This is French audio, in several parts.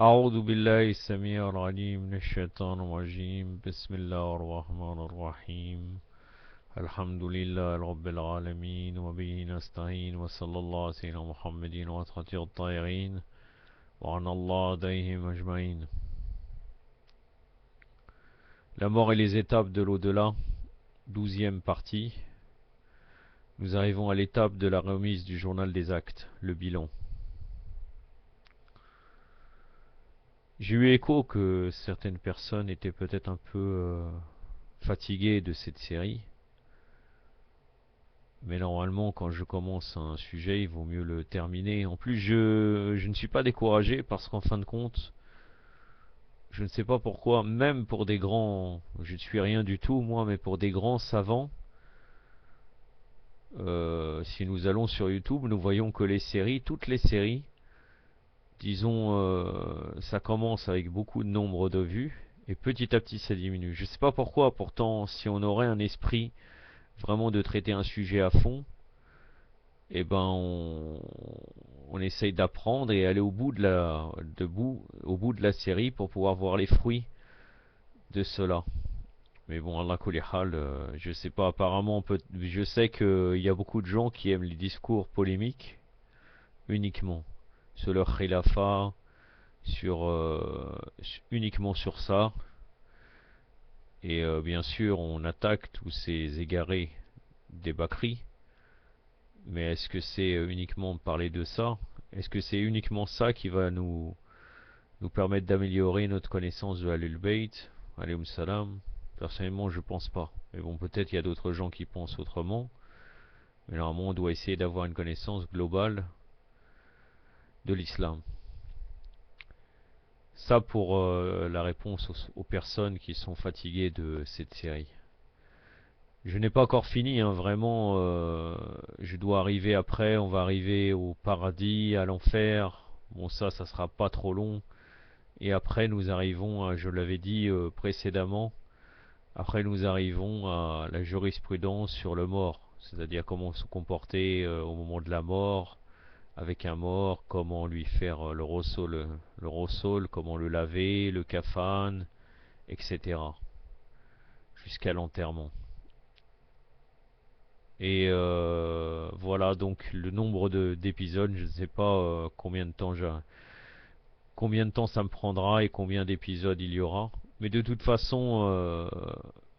أعوذ بالله السميع العليم من الشيطان الرجيم بسم الله الرحمن الرحيم الحمد لله رب العالمين وبه نستعين وصلى الله على سيدنا محمد وعلى الطاهرين وعن الله عليهم أجمعين. La mort et les étapes de l'au-delà, 12e partie. Nous arrivons à l'étape de la remise du journal des actes, le bilan. J'ai eu écho que certaines personnes étaient peut-être un peu fatiguées de cette série. Mais normalement, quand je commence un sujet, il vaut mieux le terminer. En plus, je ne suis pas découragé parce qu'en fin de compte, je ne sais pas pourquoi, même pour des grands, je ne suis rien du tout moi, mais pour des grands savants, si nous allons sur YouTube, nous voyons que les séries, toutes les séries, disons, ça commence avec beaucoup de nombre de vues et petit à petit ça diminue. Je ne sais pas pourquoi, pourtant, si on aurait un esprit vraiment de traiter un sujet à fond, eh ben on essaye d'apprendre et aller au bout au bout de la série pour pouvoir voir les fruits de cela. Mais bon, Allah kulli hal, je sais pas, apparemment, je sais qu'il y a beaucoup de gens qui aiment les discours polémiques uniquement sur le khilafa, uniquement sur ça. Et bien sûr, on attaque tous ces égarés des Bakri. Mais est-ce que c'est uniquement parler de ça? Est-ce que c'est uniquement ça qui va nous permettre d'améliorer notre connaissance de Ahlul Bayt, alayhum salam? Personnellement, je pense pas. Mais bon, peut-être il y a d'autres gens qui pensent autrement. Mais normalement, on doit essayer d'avoir une connaissance globale de l'islam. Ça pour la réponse aux personnes qui sont fatiguées de cette série. Je n'ai pas encore fini, hein, vraiment. Je dois arriver après. On va arriver au paradis, à l'enfer. Bon, ça sera pas trop long. Et après, nous arrivons, je l'avais dit précédemment, après nous arrivons à la jurisprudence sur le mort, c'est-à-dire comment se comporter au moment de la mort, avec un mort, comment lui faire le rossol, comment le laver, le kafan, etc. Jusqu'à l'enterrement. Et voilà donc le nombre d'épisodes, je ne sais pas combien de temps ça me prendra et combien d'épisodes il y aura. Mais de toute façon,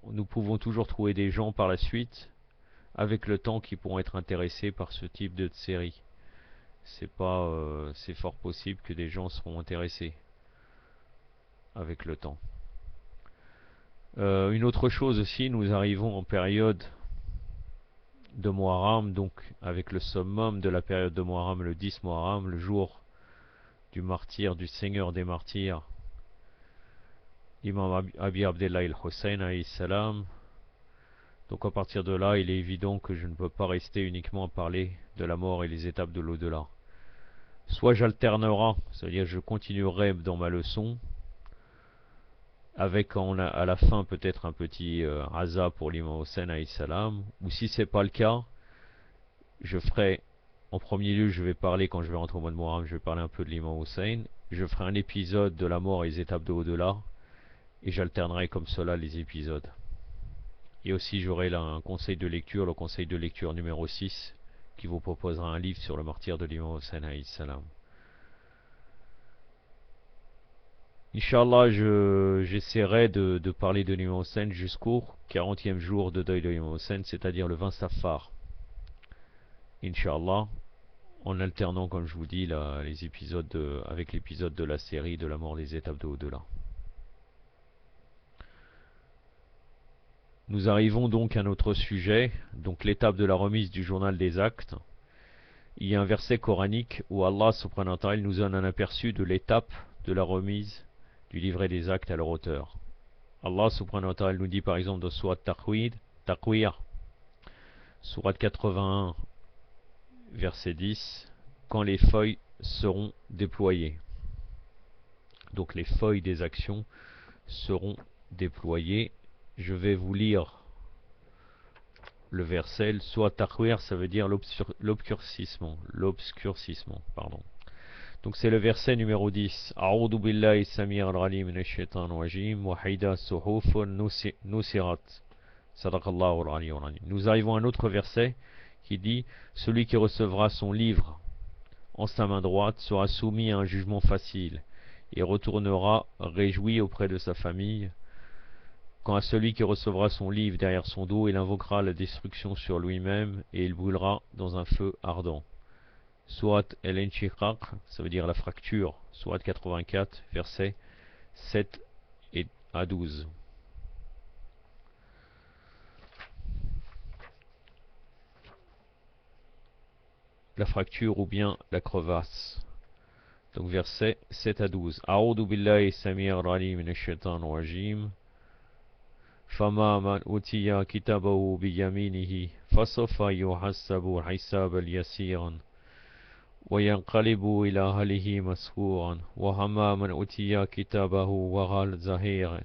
nous pouvons toujours trouver des gens par la suite, avec le temps, qui pourront être intéressés par ce type de série. C'est fort possible que des gens seront intéressés avec le temps. Une autre chose aussi, nous arrivons en période de Muharram, donc avec le summum de la période de Muharram, le 10 Muharram, le jour du martyr, du Seigneur des martyrs, Imam Abi Abdullah al-Hussein alayhi salam. Donc à partir de là, il est évident que je ne peux pas rester uniquement à parler de la mort et les étapes de l'au-delà. Soit j'alternerai, c'est-à-dire je continuerai dans ma leçon, avec à la fin peut-être un petit aza pour l'imam Hussein alayhi salam, ou si c'est pas le cas, je ferai, en premier lieu, je vais parler, quand je vais rentrer au mois de Muharram, je vais parler un peu de l'imam Hussein, je ferai un épisode de la mort et les étapes de au-delà, et j'alternerai comme cela les épisodes. Et aussi j'aurai là un conseil de lecture, le conseil de lecture numéro 6, qui vous proposera un livre sur le martyr de l'imam Hussein alayhi salam. Inch'Allah, j'essaierai de parler de l'imam Hussein jusqu'au 40e jour de deuil de l'imam Hussein, c'est-à-dire le 20 Safar. Inch'Allah, en alternant, comme je vous dis, les épisodes avec l'épisode de la série de la mort des étapes de au-delà. Nous arrivons donc à notre sujet, donc l'étape de la remise du journal des actes. Il y a un verset coranique où Allah subhanahu wa ta'ala nous donne un aperçu de l'étape de la remise du livret des actes à leur auteur. Allah subhanahu wa ta'ala nous dit par exemple dans Surat Taqwir, Surat 81, verset 10, quand les feuilles seront déployées. Donc les feuilles des actions seront déployées. Je vais vous lire le verset. Soit taqwir, ça veut dire l'obscurcissement, pardon. Donc c'est le verset numéro 10. A'udhu billahi samir al-alim minash shaitanir rajim wa haida suhufun nusirat. Sadaqallahu al-aliyyul azim. Nous arrivons à un autre verset qui dit: celui qui recevra son livre en sa main droite sera soumis à un jugement facile et retournera réjoui auprès de sa famille. Quant à celui qui recevra son livre derrière son dos, il invoquera la destruction sur lui-même et il brûlera dans un feu ardent. Surat al-Inshiqaq, ça veut dire la fracture, Surat 84, versets 7 à 12. La fracture ou bien la crevasse. Donc versets 7 à 12. A'udhu billahi samir al-alim minash shaitanir rajim. فما من أوتي كتابه بيمينه فسوف يحاسب حسابا يسيرا وينقلب إلى أهله مسرورا وأما من أوتي كتابه وراء ظهره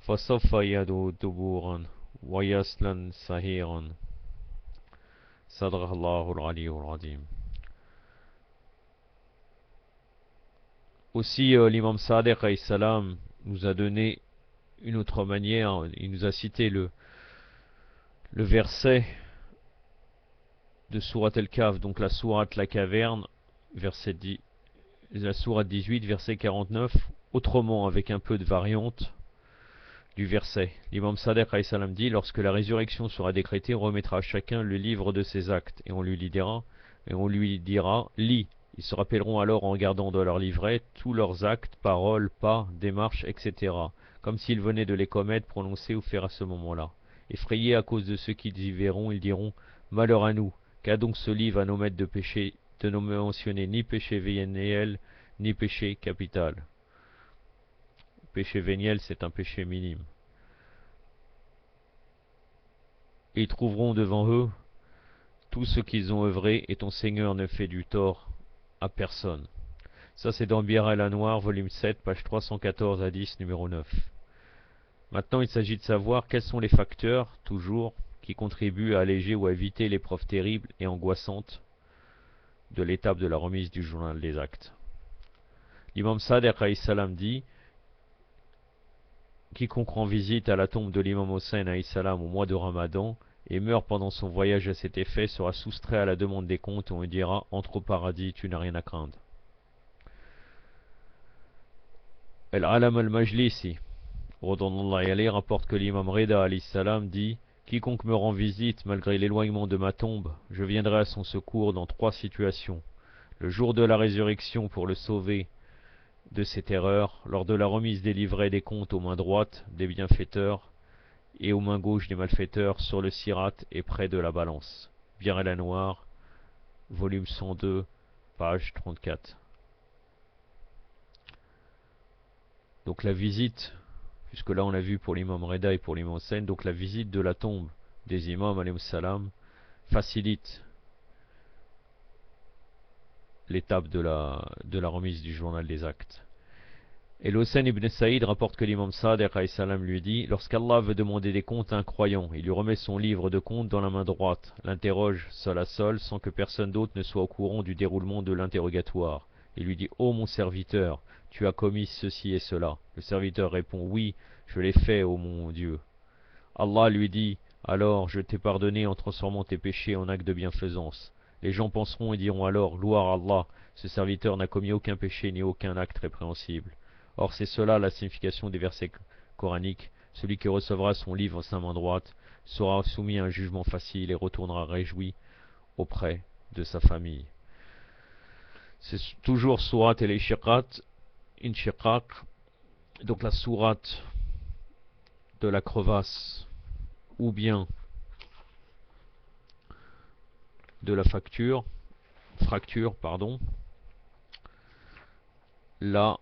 فسوف يدعو دبورا ويصلى سعيرا. صدق الله العلي العظيم. Aussi l'imam Sadiq alayhi salam nous a donné une autre manière. Il nous a cité le verset de Sourate El-Kahf, donc la Sourate la caverne, verset 10, la Sourate 18, verset 49, autrement avec un peu de variante du verset. L'imam Sadiq alayhi salam dit: lorsque la résurrection sera décrétée, on remettra à chacun le livre de ses actes et on lui dira lis. Ils se rappelleront alors en regardant dans leur livret tous leurs actes, paroles, pas, démarches, etc. comme s'ils venaient de les commettre, prononcer ou faire à ce moment-là. Effrayés à cause de ceux qu'ils y verront, ils diront: malheur à nous, qu'a donc ce livre à nos maîtres de péché, de ne mentionner ni péché véniel, ni péché capital. Péché véniel, c'est un péché minime. Et ils trouveront devant eux tout ce qu'ils ont œuvré, et ton Seigneur ne fait du tort à personne. Ça c'est dans Bir al-Anwar, volume 7, page 314 à 10, numéro 9. Maintenant il s'agit de savoir quels sont les facteurs, toujours, qui contribuent à alléger ou à éviter l'épreuve terrible et angoissante de l'étape de la remise du journal des actes. L'imam Sadiq alayhi salam dit: quiconque rend visite à la tombe de l'imam Hossein alayhi salam au mois de Ramadan et meurt pendant son voyage à cet effet sera soustrait à la demande des comptes et on lui dira: entre au paradis, tu n'as rien à craindre. Al-Alam al-Majlisi rapporte que l'imam Rida alayhi salam dit: quiconque me rend visite malgré l'éloignement de ma tombe, je viendrai à son secours dans 3 situations: le jour de la résurrection pour le sauver de ses terreurs, lors de la remise des livrets des comptes aux mains droites des bienfaiteurs et aux mains gauches des malfaiteurs, sur le sirat et près de la balance. Bir al-Anwar, volume 102, page 34. Donc la visite, puisque là on a vu pour l'imam Reda et pour l'imam Hossein, donc la visite de la tombe des imams alayhi salam facilite l'étape de la remise du journal des actes. Et l'Hossein ibn Saïd rapporte que l'imam Sadiq alayhi salam lui dit: lorsqu'Allah veut demander des comptes à un croyant, il lui remet son livre de comptes dans la main droite, l'interroge seul à seul sans que personne d'autre ne soit au courant du déroulement de l'interrogatoire. Il lui dit: ô mon serviteur, tu as commis ceci et cela. Le serviteur répond: oui, je l'ai fait, ô mon Dieu. Allah lui dit: alors je t'ai pardonné en transformant tes péchés en actes de bienfaisance. Les gens penseront et diront alors: gloire à Allah, ce serviteur n'a commis aucun péché ni aucun acte répréhensible. Or c'est cela la signification des versets coraniques: celui qui recevra son livre en sa main droite sera soumis à un jugement facile et retournera réjoui auprès de sa famille. C'est toujours Surat al-Inshiqaq, donc la sourate de la crevasse ou bien de la fracture, là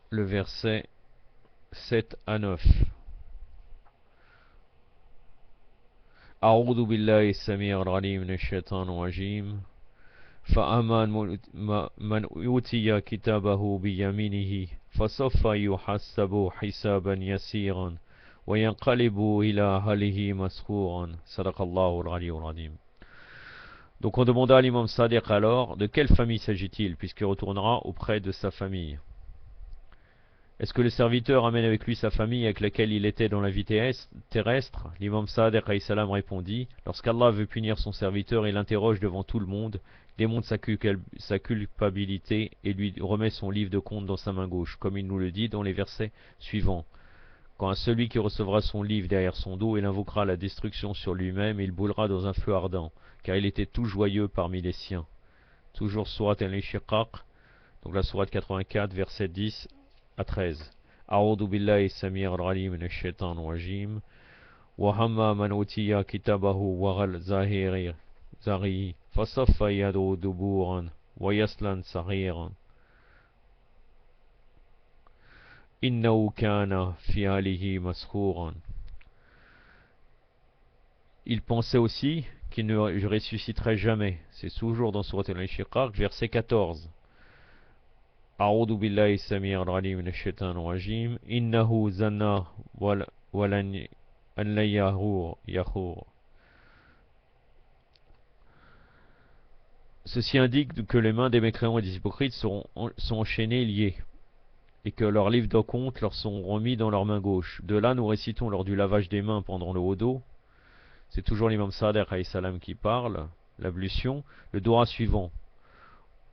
le verset 7 à 9. A'udhu billahi samir al-alim minash shaitanir rajim. فأما من أوتي كتابه بيمينه فسوف يحاسب حسابا يسيرا وينقلب إلى أهله مسرورا. صدق الله العلي العظيم. Donc on demanda à l'imam Sadiq alors, de quelle famille s'agit-il, puisqu'il retournera auprès de sa famille. Est-ce que le serviteur amène avec lui sa famille avec laquelle il était dans la vie terrestre? L'imam Sadiq alayhi salam répondit, lorsqu'Allah veut punir son serviteur, il l'interroge devant tout le monde, démontre sa culpabilité et lui remet son livre de compte dans sa main gauche, comme il nous le dit dans les versets suivants. Quand à celui qui recevra son livre derrière son dos, il invoquera la destruction sur lui-même et il brûlera dans un feu ardent, car il était tout joyeux parmi les siens. Toujours sourate Al-Inshiqaq, donc la sourate 84, verset 10 à 13. أعوذ بالله السميع العليم من الشيطان الرجيم وهما من أوتي كتابه وغل زغيه فصف يده دبورا ويسلا صغيرا إنه كان في أهله مسحورا. Il pensait aussi qu'il ne ressusciterait jamais. C'est toujours dans Surat Al-Inshiqaq, verset 14. أعوذ بالله السميع العليم من الشيطان الرجيم إنه زنا ولن أن يخور. Ceci indique que les mains des mécréants et des hypocrites sont enchaînées et liées, et que leurs livres de compte leur sont remis dans leur main gauche. De là, nous récitons lors du lavage des mains pendant le wudu, c'est toujours l'imam Sadiq alayhi salam qui parle, l'ablution, le doua suivant.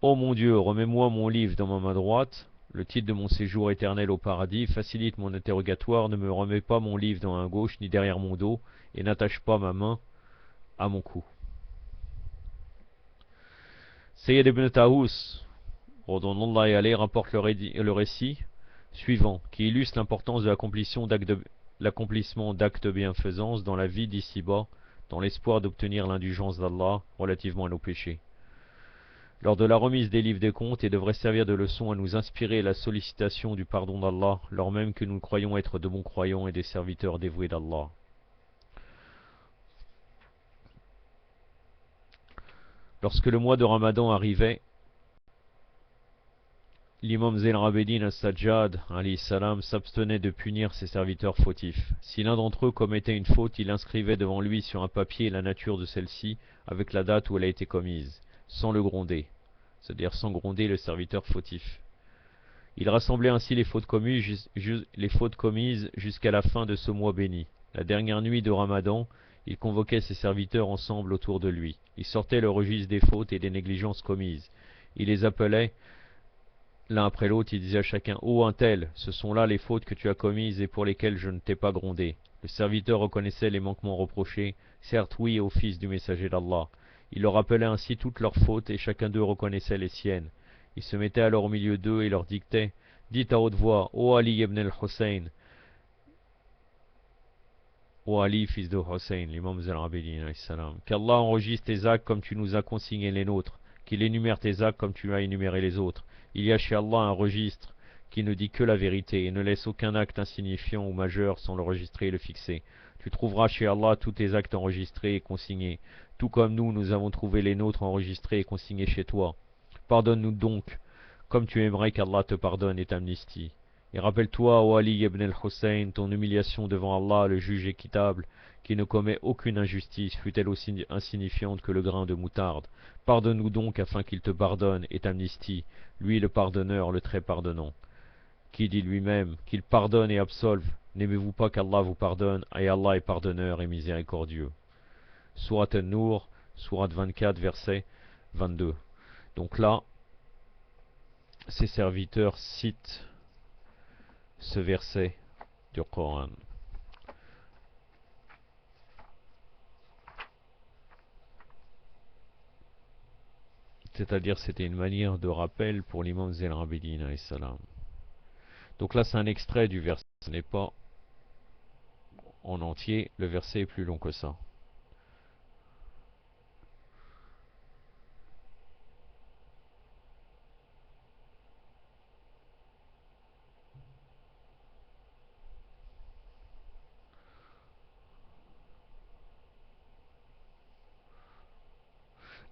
Ô mon Dieu, remets-moi mon livre dans ma main droite, le titre de mon séjour éternel au paradis, facilite mon interrogatoire, ne me remets pas mon livre dans la main gauche ni derrière mon dos, et n'attache pas ma main à mon cou. Sayyid ibn Taous, redonnons-Allah et rapporte le récit suivant, qui illustre l'importance de l'accomplissement d'actes de bienfaisance dans la vie d'ici-bas, dans l'espoir d'obtenir l'indulgence d'Allah relativement à nos péchés. Lors de la remise des livres des comptes, et devrait servir de leçon à nous inspirer la sollicitation du pardon d'Allah, lors même que nous croyons être de bons croyants et des serviteurs dévoués d'Allah. Lorsque le mois de Ramadan arrivait, l'imam Zayn al-Abidin al-Sajjad s'abstenait de punir ses serviteurs fautifs. Si l'un d'entre eux commettait une faute, il inscrivait devant lui sur un papier la nature de celle-ci avec la date où elle a été commise, sans le gronder, c'est-à-dire sans gronder le serviteur fautif. Il rassemblait ainsi les fautes commises jusqu'à la fin de ce mois béni. La dernière nuit de Ramadan, il convoquait ses serviteurs ensemble autour de lui. Il sortait le registre des fautes et des négligences commises. Il les appelait l'un après l'autre, il disait à chacun, ô un tel, ce sont là les fautes que tu as commises et pour lesquelles je ne t'ai pas grondé. Le serviteur reconnaissait les manquements reprochés, certes oui au fils du messager d'Allah. Il leur rappelait ainsi toutes leurs fautes et chacun d'eux reconnaissait les siennes. Il se mettait alors au milieu d'eux et leur dictait, dites à haute voix, ô Ali ibn al-Hussein, ô Ali fils de Hussein, l'imam Zayn al-Abidin, qu'Allah enregistre tes actes comme tu nous as consigné les nôtres, qu'il énumère tes actes comme tu as énuméré les autres. Il y a chez Allah un registre qui ne dit que la vérité et ne laisse aucun acte insignifiant ou majeur sans le registrer et le fixer. Tu trouveras chez Allah tous tes actes enregistrés et consignés, tout comme nous avons trouvé les nôtres enregistrés et consignés chez toi. Pardonne-nous donc, comme tu aimerais qu'Allah te pardonne et t'amnistie. Et rappelle-toi, ô Ali ibn al-Hussein, ton humiliation devant Allah, le juge équitable, qui ne commet aucune injustice, fût-elle aussi insignifiante que le grain de moutarde. Pardonne-nous donc afin qu'il te pardonne et t'amnistie, lui le pardonneur, le très pardonnant, qui dit lui-même qu'il pardonne et absolve. N'aimez-vous pas qu'Allah vous pardonne, et Allah est pardonneur et miséricordieux. Surat An-Nur, Surat 24, verset 22. Donc là, ses serviteurs citent ce verset du Coran. C'est-à-dire c'était une manière de rappel pour l'imam Zayn al-Abidin alayhi salam. Donc là c'est un extrait du verset, ce n'est pas en entier, le verset est plus long que ça.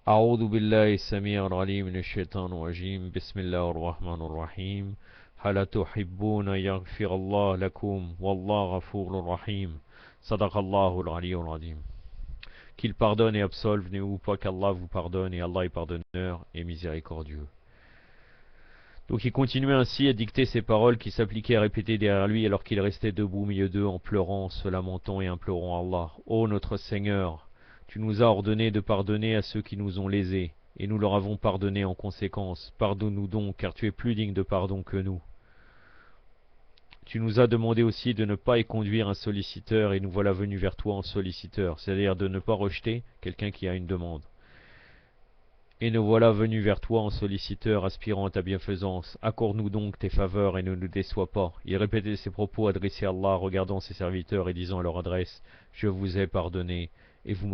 أعوذ بالله السميع العليم من الشيطان الرجيم بسم الله الرحمن الرحيم هل تحبون يغفر الله لكم والله غفور رحيم صدق الله العلي العظيم. qu'il pardonne et absolve, n'ayez-vous pas qu'Allah vous pardonne, et Allah est pardonneur et miséricordieux. Donc il continuait ainsi à dicter ces paroles qui s'appliquaient à répéter derrière lui alors qu'il restait debout au milieu d'eux en pleurant, se lamentant et implorant Allah. Ô notre Seigneur, tu nous as ordonné de pardonner à ceux qui nous ont lésés, et nous leur avons pardonné en conséquence. Pardonne-nous donc, car tu es plus digne de pardon que nous. Tu nous as demandé aussi de ne pas y conduire un solliciteur, et nous voilà venus vers toi en solliciteur, c'est-à-dire de ne pas rejeter quelqu'un qui a une demande. Et nous voilà venus vers toi en solliciteur, aspirant à ta bienfaisance. Accorde-nous donc tes faveurs et ne nous déçois pas. Il répétait ses propos adressés à Allah, regardant ses serviteurs et disant à leur adresse, je vous ai pardonné, et vous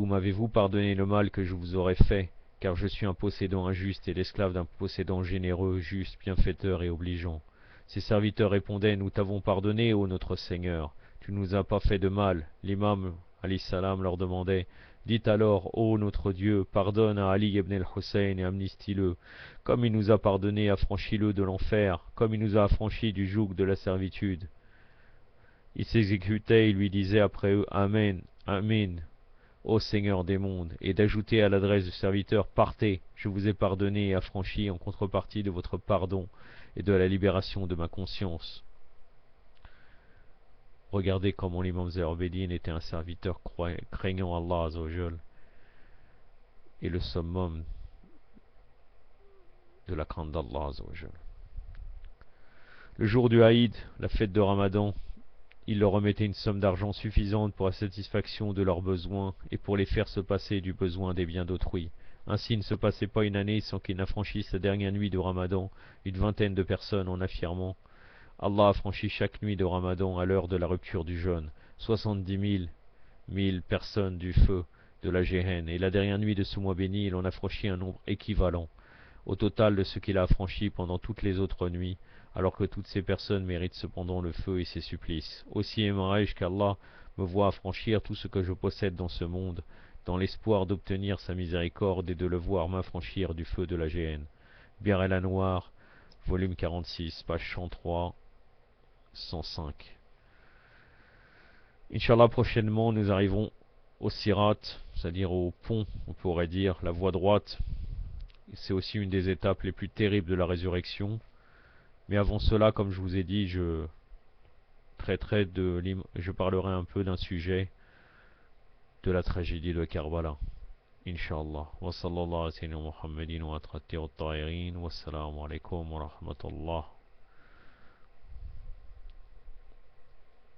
m'avez-vous pardonné le mal que je vous aurais fait, car je suis un possédant injuste et l'esclave d'un possédant généreux, juste, bienfaiteur et obligeant. Ses serviteurs répondaient, nous t'avons pardonné, ô notre Seigneur, tu nous as pas fait de mal. L'imam, alayhi salam, leur demandait, dites alors, ô notre Dieu, pardonne à Ali ibn al-Hussein et amnistie-le, comme il nous a pardonné, affranchis-le de l'enfer, comme il nous a affranchis du joug de la servitude. Il s'exécutait, il lui disait après eux, Amen, Amen, ô Seigneur des mondes, et d'ajouter à l'adresse du serviteur, partez, je vous ai pardonné et affranchi en contrepartie de votre pardon et de la libération de ma conscience. Regardez comment l'imam Zahir était un serviteur craignant Allah Azzawajal et le summum de la crainte d'Allah Azzawajal. Le jour du Haïd, la fête de Ramadan, il leur remettait une somme d'argent suffisante pour la satisfaction de leurs besoins et pour les faire se passer du besoin des biens d'autrui. Ainsi, il ne se passait pas une année sans qu'ils n'affranchissent la dernière nuit de Ramadan une vingtaine de personnes en affirmant Allah a franchi chaque nuit de Ramadan à l'heure de la rupture du jeûne 70 000 personnes du feu de la Géhenne, et la dernière nuit de ce mois béni, il en a franchi un nombre équivalent au total de ce qu'il a affranchi pendant toutes les autres nuits, alors que toutes ces personnes méritent cependant le feu et ses supplices. Aussi aimerais-je qu'Allah me voie affranchir tout ce que je possède dans ce monde, dans l'espoir d'obtenir sa miséricorde et de le voir m'affranchir du feu de la Géhenne. Bir el-Anwar, volume 46, page 103, 105. Inch'Allah, prochainement, nous arrivons au Sirat, c'est-à-dire au pont, on pourrait dire, la voie droite. C'est aussi une des étapes les plus terribles de la résurrection. Mais avant cela, comme je vous ai dit, je parlerai un peu d'un sujet de la tragédie de Karbala. Inch'Allah. Wa sallallahu alayhi wa sallam Muhammadin wa atrati wa ta'irin. Wassalamu alaikum wa rahmatullah.